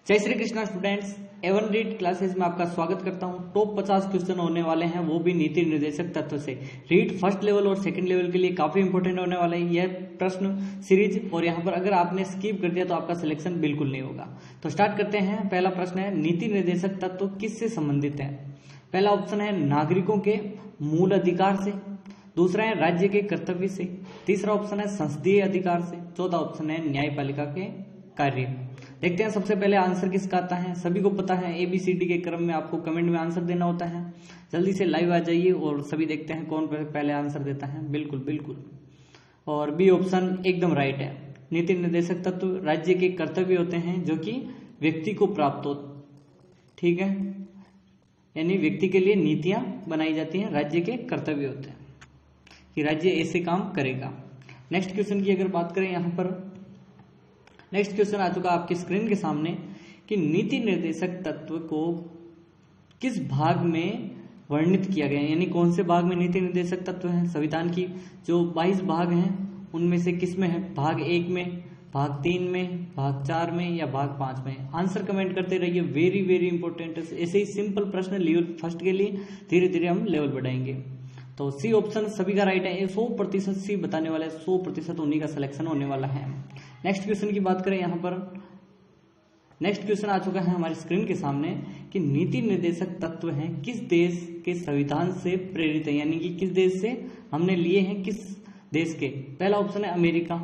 जय Shri Krishna students, Avon Read Classes में आपका स्वागत करता हूं। टॉप 50 क्वेश्चन होने वाले हैं, वो भी नीति निर्देशक तत्व से। रीड फर्स्ट लेवल और सेकंड लेवल के लिए काफी इंपॉर्टेंट होने वाला है यह प्रश्न सीरीज। और यहाँ पर अगर आपने स्किप कर दिया तो आपका सिलेक्शन बिल्कुल नहीं होगा। तो स्टार्ट करते हैं। पहला प्रश्न है, नीति निर्देशक तत्व किससे संबंधित है? पहला ऑप्शन है नागरिकों के मूल अधिकार से, दूसरा है राज्य के कर्तव्य से, तीसरा ऑप्शन है संसदीय अधिकार से, चौथा ऑप्शन है न्यायपालिका के कार्य। देखते हैं सबसे पहले आंसर किसका आता है। सभी को पता है ABCD के क्रम में आपको कमेंट में आंसर देना होता है। जल्दी से लाइव आ जाइए और सभी देखते हैं कौन पहले आंसर देता है। बिल्कुल बिल्कुल, और बी ऑप्शन एकदम राइट है। नीति निर्देशक तत्व राज्य के कर्तव्य होते हैं जो कि व्यक्ति को प्राप्त हो, ठीक है, यानी व्यक्ति के लिए नीतियां बनाई जाती हैं, राज्य के कर्तव्य होते हैं कि राज्य ऐसे काम करेगा। नेक्स्ट क्वेश्चन की अगर बात करें, यहाँ पर नेक्स्ट क्वेश्चन आ चुका आपकी स्क्रीन के सामने कि नीति निर्देशक तत्व को किस भाग में वर्णित किया गया है, यानी कौन से भाग में नीति निर्देशक तत्व है। संविधान की जो 22 भाग हैं उनमें से किस में है? भाग 1 में, भाग 3 में, भाग 4 में या भाग 5 में? आंसर कमेंट करते रहिए, वेरी वेरी इंपॉर्टेंट है। ऐसे ही सिंपल प्रश्न लेवल फर्स्ट के लिए धीरे धीरे हम लेवल बढ़ाएंगे। तो सी ऑप्शन सभी का राइट है। 100% सी बताने वाले 100% उन्हीं का सिलेक्शन होने वाला है। नेक्स्ट क्वेश्चन की बात करें, यहाँ पर नेक्स्ट क्वेश्चन आ चुका है हमारी स्क्रीन के सामने कि नीति निर्देशक तत्व हैं किस देश के संविधान से प्रेरित है, यानी कि किस देश से हमने लिए हैं, किस देश के। पहला ऑप्शन है अमेरिका,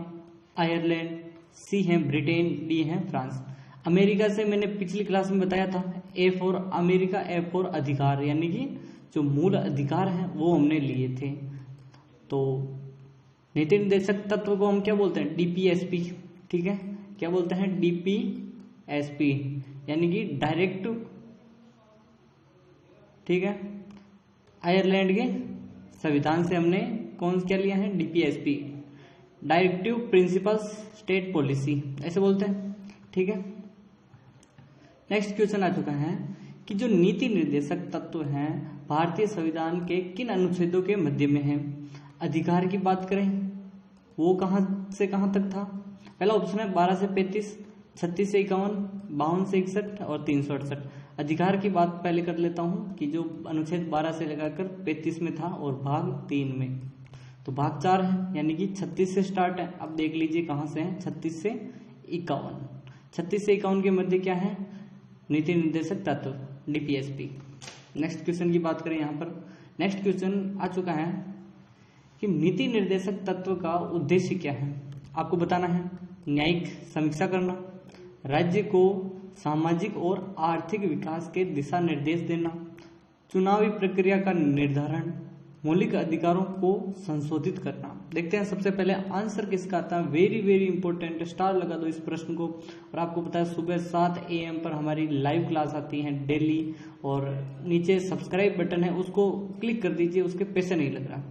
आयरलैंड, सी है ब्रिटेन, डी है फ्रांस। अमेरिका से मैंने पिछली क्लास में बताया था, A for America, A for अधिकार, यानी कि जो मूल अधिकार हैं वो हमने लिए थे। तो नीति निर्देशक तत्व को हम क्या बोलते हैं? DPSP, ठीक है, क्या बोलते हैं? DPSP, यानी कि डायरेक्ट, ठीक है। आयरलैंड के संविधान से हमने कौन क्या लिया है? DPSP, directive principles state policy, ऐसे बोलते हैं, ठीक है। नेक्स्ट क्वेश्चन आ चुका है कि जो नीति निर्देशक तत्व हैं भारतीय संविधान के किन अनुच्छेदों के मध्य में है। अधिकार की बात करें, वो कहां से कहां तक था? पहला ऑप्शन है 12 से 35, 36 से 51, 52 से 61 और 368। अधिकार की बात पहले कर लेता हूं कि जो अनुच्छेद 12 से लगाकर 35 में था और भाग 3 में, तो भाग 4 है, यानी कि 36 से स्टार्ट है। अब देख लीजिए कहां से है, 36 से 51। 36 से 51 के मध्य क्या है? नीति निर्देशक तत्व, DPSP। नेक्स्ट क्वेश्चन की बात करें, यहाँ पर नेक्स्ट क्वेश्चन आ चुका है कि नीति निर्देशक तत्व का उद्देश्य क्या है। आपको बताना है न्यायिक समीक्षा करना, राज्य को सामाजिक और आर्थिक विकास के दिशा निर्देश देना, चुनावी प्रक्रिया का निर्धारण, मौलिक अधिकारों को संशोधित करना। देखते हैं सबसे पहले आंसर किसका आता है। वेरी वेरी इंपॉर्टेंट, स्टार लगा दो इस प्रश्न को। और आपको पता है सुबह 7 AM पर हमारी लाइव क्लास आती है डेली, और नीचे सब्सक्राइब बटन है उसको क्लिक कर दीजिए, उसके पैसे नहीं लग रहा।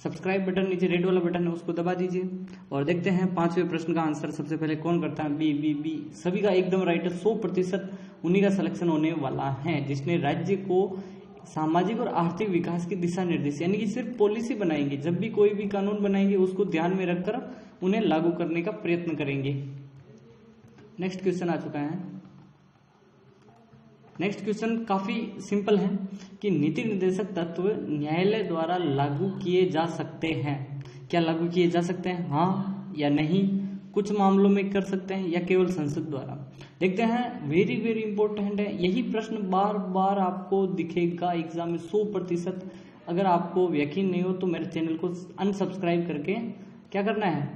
सब्सक्राइब बटन नीचे रेड वाला बटन है उसको दबा दीजिए। और देखते हैं 5वें प्रश्न का आंसर सबसे पहले कौन करता है? बी। सभी का एकदम राइट है, 100% उन्हीं का सिलेक्शन होने वाला है जिसने राज्य को सामाजिक और आर्थिक विकास की दिशा निर्देश, यानी कि सिर्फ पॉलिसी बनाएंगे। जब भी कोई भी कानून बनाएंगे उसको ध्यान में रखकर उन्हें लागू करने का प्रयत्न करेंगे। नेक्स्ट क्वेश्चन आ चुका है। नेक्स्ट क्वेश्चन काफी सिंपल है कि नीति निर्देशक तत्व न्यायालय द्वारा लागू किए जा सकते हैं। क्या लागू किए जा सकते हैं? हाँ या नहीं? कुछ मामलों में कर सकते हैं या केवल संसद द्वारा? देखते हैं, वेरी वेरी इंपॉर्टेंट है। यही प्रश्न बार बार आपको दिखेगा एग्जाम में 100%। अगर आपको यकीन नहीं हो तो मेरे चैनल को अनसब्सक्राइब करके क्या करना है?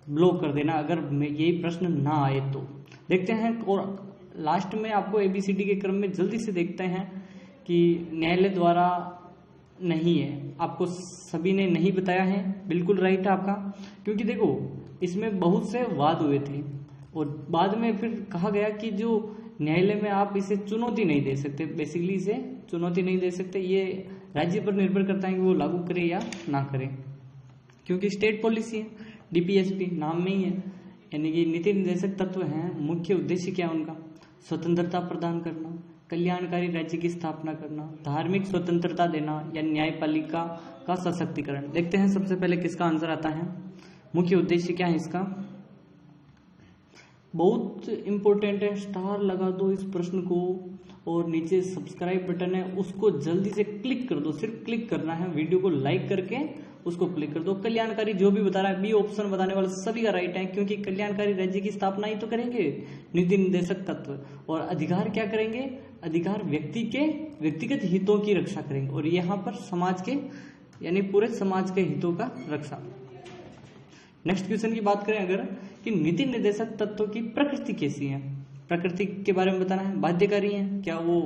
ब्लॉक कर देना, अगर यही प्रश्न ना आए तो। देखते हैं, और लास्ट में आपको ABCD के क्रम में जल्दी से देखते हैं कि न्यायालय द्वारा नहीं है। आपको सभी ने नहीं बताया है, बिल्कुल राइट है आपका, क्योंकि देखो इसमें बहुत से वाद हुए थे और बाद में फिर कहा गया कि जो न्यायालय में आप इसे चुनौती नहीं दे सकते, बेसिकली इसे चुनौती नहीं दे सकते। ये राज्य पर निर्भर करता है कि वो लागू करे या ना करे, क्योंकि स्टेट पॉलिसी है। DPSP नाम में ही है, यानी कि नीति निर्देशक तत्व हैं। मुख्य उद्देश्य क्या है उनका? स्वतंत्रता प्रदान करना, कल्याणकारी राज्य की स्थापना करना, धार्मिक स्वतंत्रता देना या न्यायपालिका का सशक्तिकरण। देखते हैं सबसे पहले किसका आंसर आता है। मुख्य उद्देश्य क्या है इसका? बहुत इंपॉर्टेंट है, स्टार लगा दो इस प्रश्न को, और नीचे सब्सक्राइब बटन है उसको जल्दी से क्लिक कर दो, सिर्फ क्लिक करना है, वीडियो को लाइक करके उसको क्लिक कर दो। कल्याणकारी जो भी बता रहा है बी ऑप्शन बताने वाला सभी का राइट है, क्योंकि कल्याणकारी राज्य की स्थापना ही तो करेंगे नीति निर्देशक तत्व, और अधिकार क्या करेंगे, अधिकार व्यक्ति के व्यक्तिगत हितों की रक्षा करेंगे, और यहाँ पर समाज के यानी पूरे समाज के हितों का रक्षा। नेक्स्ट क्वेश्चन की बात करें अगर कि नीति निर्देशक तत्वों की प्रकृति कैसी है, प्रकृति के बारे में बताना है। बाध्यकारी हैं, क्या वो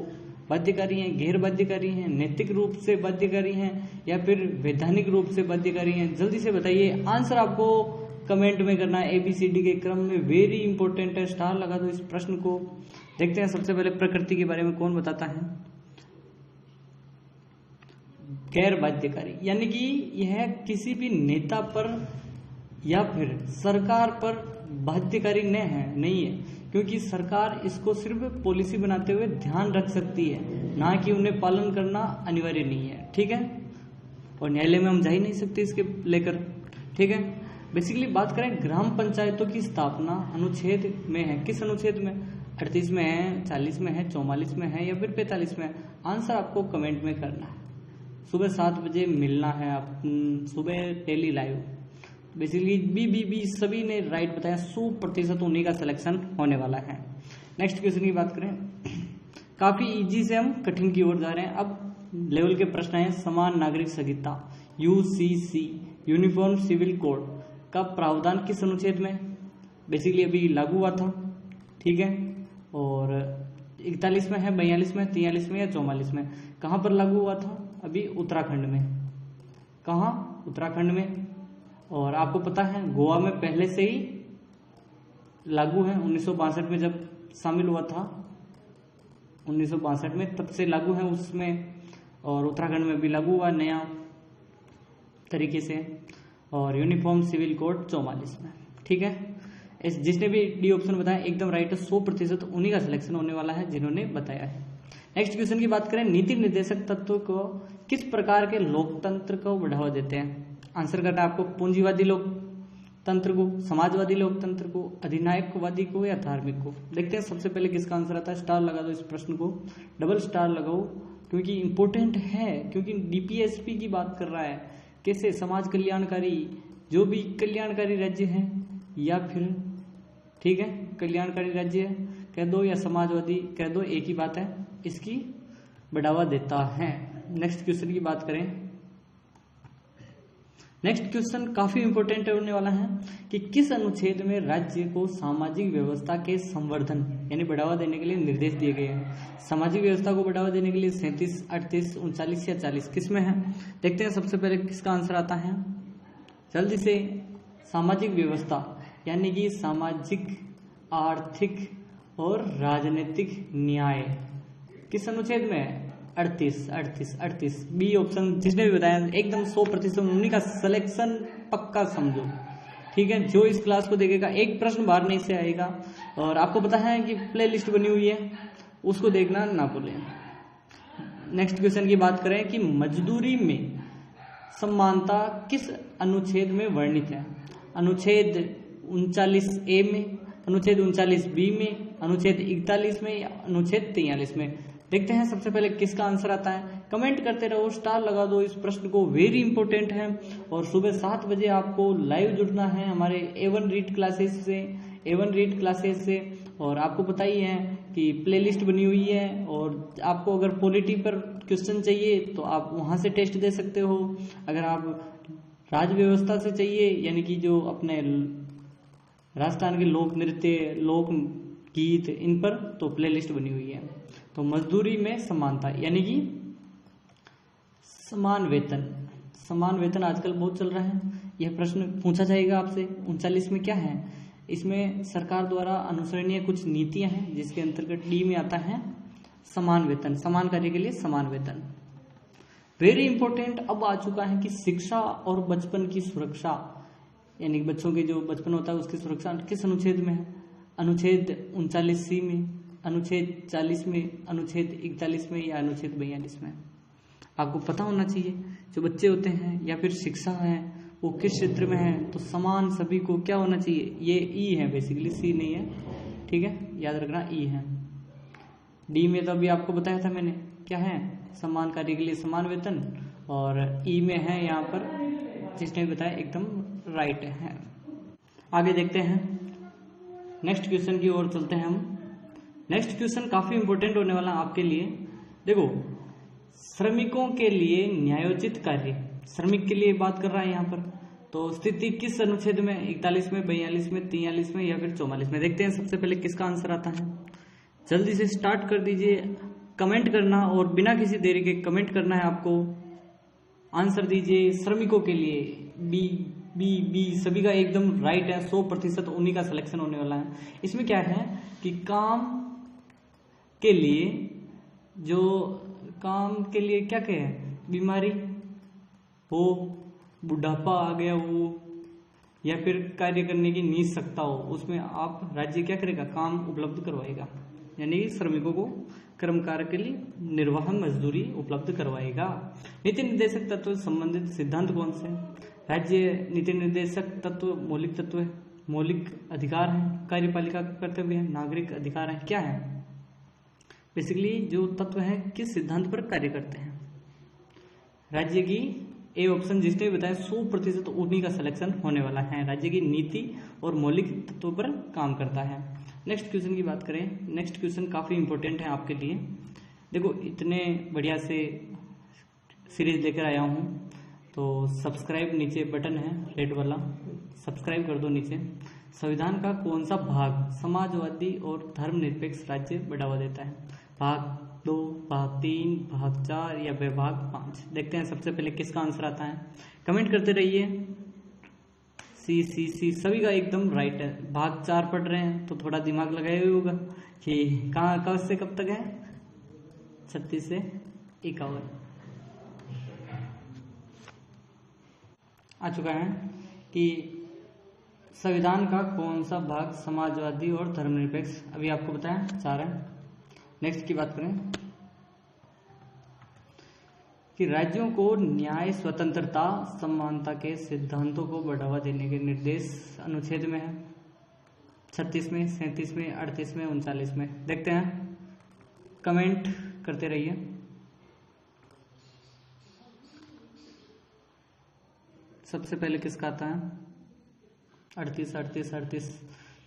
बाध्यकारी हैं, गैर बाध्यकारी हैं, नैतिक रूप से बाध्यकारी हैं, या फिर वैधानिक रूप से बाध्यकारी हैं? जल्दी से बताइए, आंसर आपको कमेंट में करना है ABCD के क्रम में, वेरी इंपॉर्टेंट है, स्टार लगा दो इस प्रश्न को। देखते हैं सबसे पहले प्रकृति के बारे में कौन बताता है। गैर बाध्यकारी यानी कि यह किसी भी नेता पर या फिर सरकार पर बाध्यकारी नहीं है, क्योंकि सरकार इसको सिर्फ पॉलिसी बनाते हुए ध्यान रख सकती है, ना कि उन्हें पालन करना अनिवार्य नहीं है, ठीक है। और न्यायालय में हम जा ही नहीं सकते इसके लेकर, ठीक है। बेसिकली बात करें ग्राम पंचायतों की स्थापना अनुच्छेद में है, किस अनुच्छेद में, 38 में है, 40 में है, 44 में है, या फिर 45 में है? आंसर आपको कमेंट में करना है। सुबह 7 बजे मिलना है, आप सुबह डेली लाइव। बेसिकली बी सभी ने राइट बताया, 100% उन्हीं का सिलेक्शन होने वाला है। नेक्स्ट क्वेश्चन की बात करें, काफी इजी से हम कठिन की ओर जा रहे हैं। अब लेवल के प्रश्न है। समान नागरिक संहिता UCC यूनिफॉर्म सिविल कोड का प्रावधान किस अनुच्छेद में? बेसिकली अभी लागू हुआ था, ठीक है, और 41 में है, 42 में, 43 में या 44 में? कहां पर लागू हुआ था? अभी उत्तराखंड में। कहां? उत्तराखंड में। और आपको पता है गोवा में पहले से ही लागू है, 1962 में जब शामिल हुआ था, 1962 में तब से लागू है उसमें, और उत्तराखंड में भी लागू हुआ नया तरीके से, और यूनिफॉर्म सिविल कोड 44 में, ठीक है। जिसने भी डी ऑप्शन बताया एकदम राइट है, 100% उन्हीं का सिलेक्शन होने वाला है जिन्होंने बताया है। नेक्स्ट क्वेश्चन की बात करें, नीति निर्देशक तत्व को किस प्रकार के लोकतंत्र को बढ़ावा देते हैं? आंसर करना है आपको, पूंजीवादी लोकतंत्र को, समाजवादी लोकतंत्र को, अधिनायकवादी को, या धार्मिक को? देखते हैं सबसे पहले किसका आंसर आता है। स्टार लगा दो इस प्रश्न को, डबल स्टार लगाओ, क्योंकि इंपॉर्टेंट है, क्योंकि DPSP की बात कर रहा है। कैसे? समाज कल्याणकारी, जो भी कल्याणकारी राज्य है, या फिर ठीक है कल्याणकारी राज्य कह दो या समाजवादी कह दो, एक ही बात है, इसकी बढ़ावा देता है। नेक्स्ट क्वेश्चन की बात करें, नेक्स्ट क्वेश्चन काफी इंपॉर्टेंट होने वाला है कि किस अनुच्छेद में राज्य को सामाजिक व्यवस्था के संवर्धन यानी बढ़ावा देने के लिए निर्देश दिए गए हैं? सामाजिक व्यवस्था को बढ़ावा देने के लिए 37, 38, 39 या 40 किस में है? देखते हैं सबसे पहले किसका आंसर आता है जल्दी से। सामाजिक व्यवस्था यानी कि सामाजिक, आर्थिक और राजनीतिक न्याय किस अनुच्छेद में है? 38। बी ऑप्शन जिसने भी बताया एकदम 100% उन्हीं का सिलेक्शन पक्का समझो, ठीक है। जो इस क्लास को देखेगा एक प्रश्न बाहर नहीं से आएगा, और आपको पता है कि प्ले लिस्ट बनी हुई है, उसको देखना ना भूलें। नेक्स्ट क्वेश्चन की बात करें कि मजदूरी में समानता किस अनुच्छेद में वर्णित है? अनुच्छेद 39A में, अनुच्छेद 39B में, अनुच्छेद 41 में या अनुच्छेद 43 में? देखते हैं सबसे पहले किसका आंसर आता है। कमेंट करते रहो, स्टार लगा दो इस प्रश्न को, वेरी इंपॉर्टेंट है। और सुबह 7 बजे आपको लाइव जुड़ना है हमारे A1 रीड क्लासेस से, और आपको पता ही है कि प्लेलिस्ट बनी हुई है, और आपको अगर पॉलिटी पर क्वेश्चन चाहिए तो आप वहां से टेस्ट दे सकते हो। अगर आप राज व्यवस्था से चाहिए यानी कि जो अपने राजस्थान के लोक नृत्य, लोक गीत, इन पर तो प्लेलिस्ट बनी हुई है। तो मजदूरी में समानता यानी कि समान वेतन आजकल बहुत चल रहा है, यह प्रश्न पूछा जाएगा आपसे। 39 में क्या है? इसमें सरकार द्वारा अनुसरणीय कुछ नीतियां हैं, जिसके अंतर्गत डी में आता है समान वेतन, समान कार्य के लिए समान वेतन। वेरी इंपॉर्टेंट अब आ चुका है कि शिक्षा और बचपन की सुरक्षा यानी बच्चों के जो बचपन होता है उसकी सुरक्षा किस अनुच्छेद में है? अनुच्छेद 39C में, अनुच्छेद 40 में, अनुच्छेद 41 में या अनुच्छेद 42 में? आपको पता होना चाहिए। जो बच्चे होते हैं या फिर शिक्षा है वो किस क्षेत्र में है, तो समान सभी को क्या होना चाहिए, ये ई है बेसिकली, सी नहीं है, ठीक है, याद रखना ई है। डी में तो अभी आपको बताया था मैंने, क्या है, समान कार्य के लिए समान वेतन, और ई में है यहाँ पर जिसने भी बताया एकदम राइट है। आगे देखते हैं, नेक्स्ट क्वेश्चन की ओर चलते हैं हम। नेक्स्ट क्वेश्चन काफी इंपॉर्टेंट होने वाला आपके लिए। देखो, श्रमिकों के लिए न्यायोचित कार्य, श्रमिक के लिए बात कर रहा है यहाँ पर, तो स्थिति किस अनुच्छेद में, 41 में, 42 में, 43 में या फिर 44 में। देखते हैं सबसे पहले किसका आंसर आता है। जल्दी से स्टार्ट कर दीजिए, कमेंट करना, और बिना किसी देरी के कमेंट करना है आपको, आंसर दीजिए। श्रमिकों के लिए बी बी बी सभी का एकदम राइट है, 100% उन्हीं का सिलेक्शन होने वाला है। इसमें क्या है कि काम के लिए, जो काम के लिए क्या कहे, बीमारी हो, बुढ़ापा आ गया हो, या फिर कार्य करने की नीड सकता हो, उसमें आप राज्य क्या करेगा, काम उपलब्ध करवाएगा, यानी कि श्रमिकों को कर्म कार्य के लिए निर्वाह मजदूरी उपलब्ध करवाएगा। नीति निर्देशक तत्व संबंधित सिद्धांत कौन से हैं? राज्य नीति निर्देशक तत्व मौलिक तत्व है, मौलिक अधिकार है, कार्यपालिका का कर्तव्य है, नागरिक अधिकार है, क्या है, बेसिकली जो तत्व है किस सिद्धांत पर कार्य करते हैं। राज्य की ए ऑप्शन जिसने भी बताया 100% उन्हीं का सिलेक्शन होने वाला है, राज्य की नीति और मौलिक तत्वों पर काम करता है। नेक्स्ट क्वेश्चन की बात करें, नेक्स्ट क्वेश्चन काफी इंपॉर्टेंट है आपके लिए। देखो, इतने बढ़िया से सीरीज लेकर आया हूं, तो सब्सक्राइब नीचे बटन है रेड वाला, सब्सक्राइब कर दो नीचे। संविधान का कौन सा भाग समाजवादी और धर्मनिरपेक्ष राज्य बढ़ावा देता है? भाग 2, भाग 3, भाग 4 या भाग 5? देखते हैं सबसे पहले किसका आंसर आता है, कमेंट करते रहिए। सी सी सी सभी का एकदम राइट है। भाग 4 पढ़ रहे हैं तो थोड़ा दिमाग लगाए हुए होगा कि कहाँ कब से कब तक है, 36 से 51 आ चुका है कि संविधान का कौन सा भाग समाजवादी और धर्मनिरपेक्ष, अभी आपको बताया 4 है। नेक्स्ट की बात करें कि राज्यों को न्याय, स्वतंत्रता, समानता के सिद्धांतों को बढ़ावा देने के निर्देश अनुच्छेद में है, 36 में, 37 में, 38 में, 39 में। देखते हैं, कमेंट करते रहिए। सबसे पहले किसका आता है, 38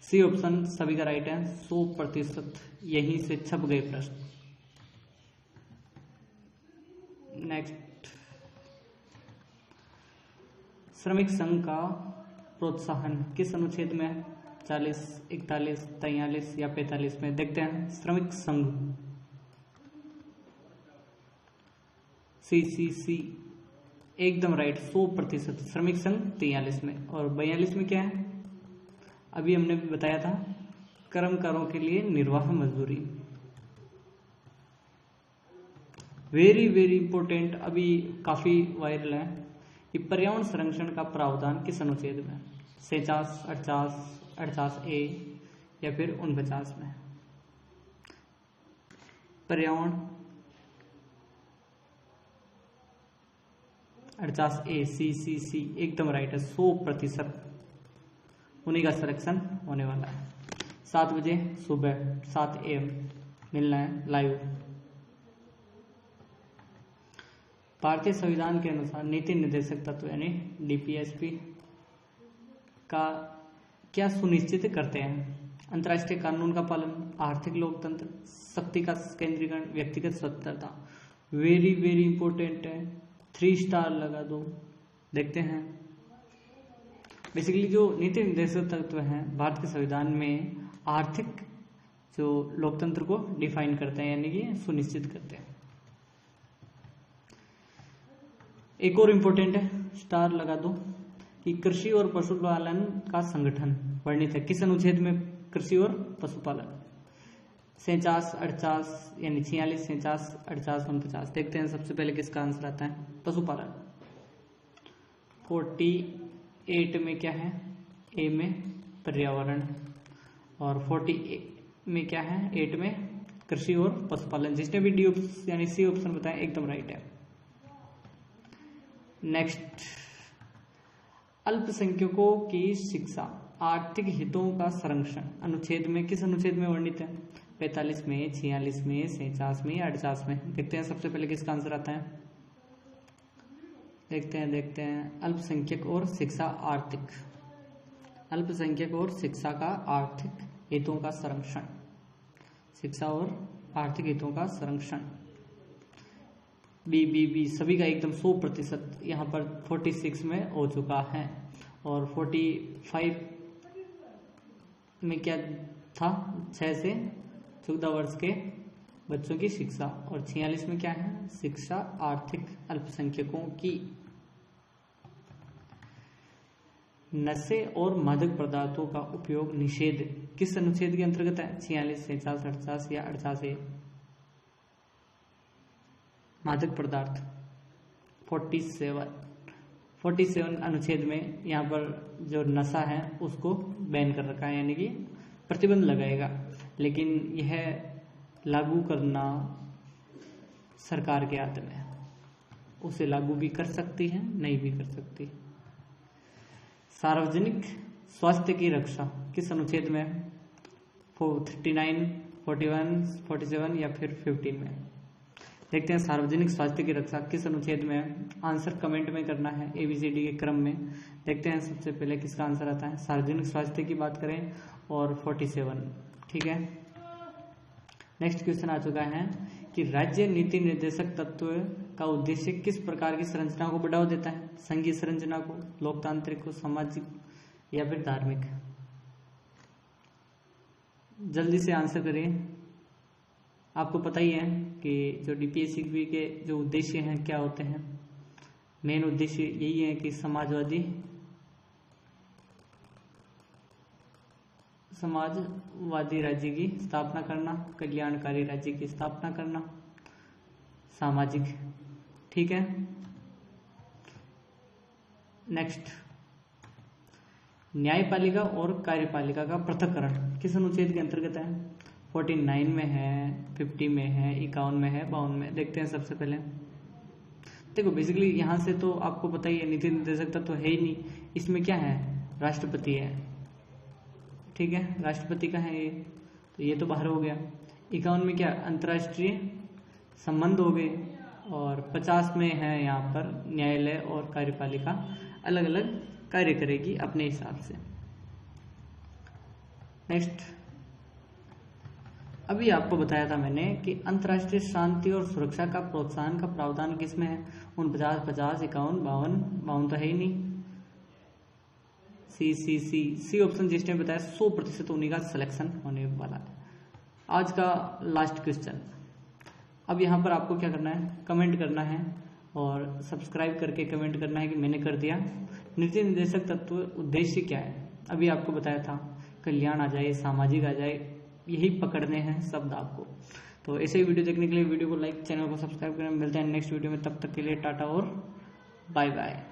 सी ऑप्शन सभी का राइट है, 100% यहीं से छप गए प्रश्न। नेक्स्ट, श्रमिक संघ का प्रोत्साहन किस अनुच्छेद में है? 40, 41, 43 या 45 में? देखते हैं, श्रमिक संघ सी एकदम राइट, 100%। श्रमिक संघ 43 में, और 42 में क्या है, अभी हमने भी बताया था, कर्मकारों के लिए निर्वाह मजदूरी। वेरी वेरी इंपॉर्टेंट, अभी काफी वायरल है कि पर्यावरण संरक्षण का प्रावधान किस अनुच्छेद में? 46, 48, 48A या फिर 49 में? पर्यावरण 48A, सी एकदम राइट है, 100% उन्हीं का सिलेक्शन होने वाला है। 7 बजे सुबह 7 AM मिलना है लाइव। भारतीय संविधान के अनुसार नीति निर्देशक तत्व यानी DPSP का क्या सुनिश्चित करते हैं? अंतर्राष्ट्रीय कानून का पालन, आर्थिक लोकतंत्र, शक्ति का केंद्रीकरण, व्यक्तिगत स्वतंत्रता। वेरी वेरी इंपॉर्टेंट है, 3 स्टार लगा दो। देखते हैं, बेसिकली जो नीति निर्देशक तत्व हैं भारत के संविधान में आर्थिक जो लोकतंत्र को डिफाइन करते हैं, यानी कि सुनिश्चित करते हैं। एक और इम्पोर्टेंट है, स्टार लगा दो, कि कृषि और पशुपालन का संगठन वर्णित है किस अनुच्छेद में? कृषि और पशुपालन 46, 48 यानी 46, 46, 48, 49। देखते हैं सबसे पहले किसका आंसर आता है, पशुपालन। 48 में क्या है, ए में पर्यावरण, और 40 में क्या है, 8 में कृषि और पशुपालन। जिसने भी डी ऑप्शन यानी सी ऑप्शन बताया एकदम राइट है। नेक्स्ट, अल्पसंख्यकों की शिक्षा आर्थिक हितों का संरक्षण अनुच्छेद में किस अनुच्छेद में वर्णित है? 45 में, 46 में, 47 में या 48 में? देखते हैं सबसे पहले किसका आंसर आता है। देखते हैं अल्पसंख्यक और शिक्षा आर्थिक, अल्पसंख्यक और शिक्षा का आर्थिक हितों का संरक्षण, शिक्षा और आर्थिक हितों का संरक्षण। बी सभी का एकदम 100% यहाँ पर 46 में हो चुका है। और 45 में क्या था? 6 से 14 वर्ष के बच्चों की शिक्षा। और 46 में क्या है? शिक्षा आर्थिक अल्पसंख्यकों की। नशे और मादक पदार्थों का उपयोग निषेध किस अनुच्छेद के अंतर्गत है? 46, 47, 48 या 48? मादक पदार्थ 47 अनुच्छेद में यहाँ पर जो नशा है उसको बैन कर रखा है, यानी कि प्रतिबंध लगाएगा। लेकिन यह लागू करना सरकार के हाथ में है, उसे लागू भी कर सकती है, नहीं भी कर सकती। सार्वजनिक स्वास्थ्य की रक्षा किस अनुच्छेद में? 39, 41, 47 या फिर 15 में? देखते हैं सार्वजनिक स्वास्थ्य की रक्षा किस अनुच्छेद में है। आंसर कमेंट में करना है ABCD के क्रम में। देखते हैं सबसे पहले किसका आंसर आता है। सार्वजनिक स्वास्थ्य की बात करें और 47, ठीक है। नेक्स्ट क्वेश्चन आ चुका है कि राज्य नीति निर्देशक तत्व का उद्देश्य किस प्रकार की संरचना को बढ़ावा देता है? संघीय संरचना को, लोकतांत्रिक को, सामाजिक या फिर धार्मिक? जल्दी से आंसर करिए। आपको पता ही है कि जो DPSC के जो उद्देश्य हैं क्या होते हैं। मेन उद्देश्य यही है कि समाजवादी राज्य की स्थापना करना, कल्याणकारी राज्य की स्थापना करना, सामाजिक, ठीक है। नेक्स्ट, न्यायपालिका और कार्यपालिका का पृथक्करण किस अनुच्छेद के अंतर्गत है? 49 में है, 50 में है, 51 में है, 52 में? देखते हैं सबसे पहले। देखो बेसिकली यहाँ से तो आपको पता ही है नीति निर्देशक तत्व है ही नहीं। इसमें क्या है? राष्ट्रपति है, ठीक है, राष्ट्रपति का है ये, तो ये तो बाहर हो गया। 51 में क्या? अंतर्राष्ट्रीय संबंध हो गए। और 50 में है यहाँ पर न्यायालय और कार्यपालिका अलग अलग कार्य करेगी अपने हिसाब से। नेक्स्ट, अभी आपको बताया था मैंने कि अंतर्राष्ट्रीय शांति और सुरक्षा का प्रोत्साहन का प्रावधान किसमें है? 49, 50, 51, 52 तो है ही नहीं। सी ऑप्शन जिसने बताया 100% उन्हीं का सिलेक्शन होने वाला है। आज का लास्ट क्वेश्चन। अब यहाँ पर आपको क्या करना है? कमेंट करना है और सब्सक्राइब करके कमेंट करना है कि मैंने कर दिया। नीति निर्देशक तत्व उद्देश्य क्या है? अभी आपको बताया था, कल्याण आ जाए, सामाजिक आ जाए, यही पकड़ने हैं शब्द आपको। तो ऐसे ही वीडियो देखने के लिए वीडियो को लाइक, चैनल को सब्सक्राइब करें। मिलते हैं नेक्स्ट वीडियो में, तब तक के लिए टाटा और बाय बाय।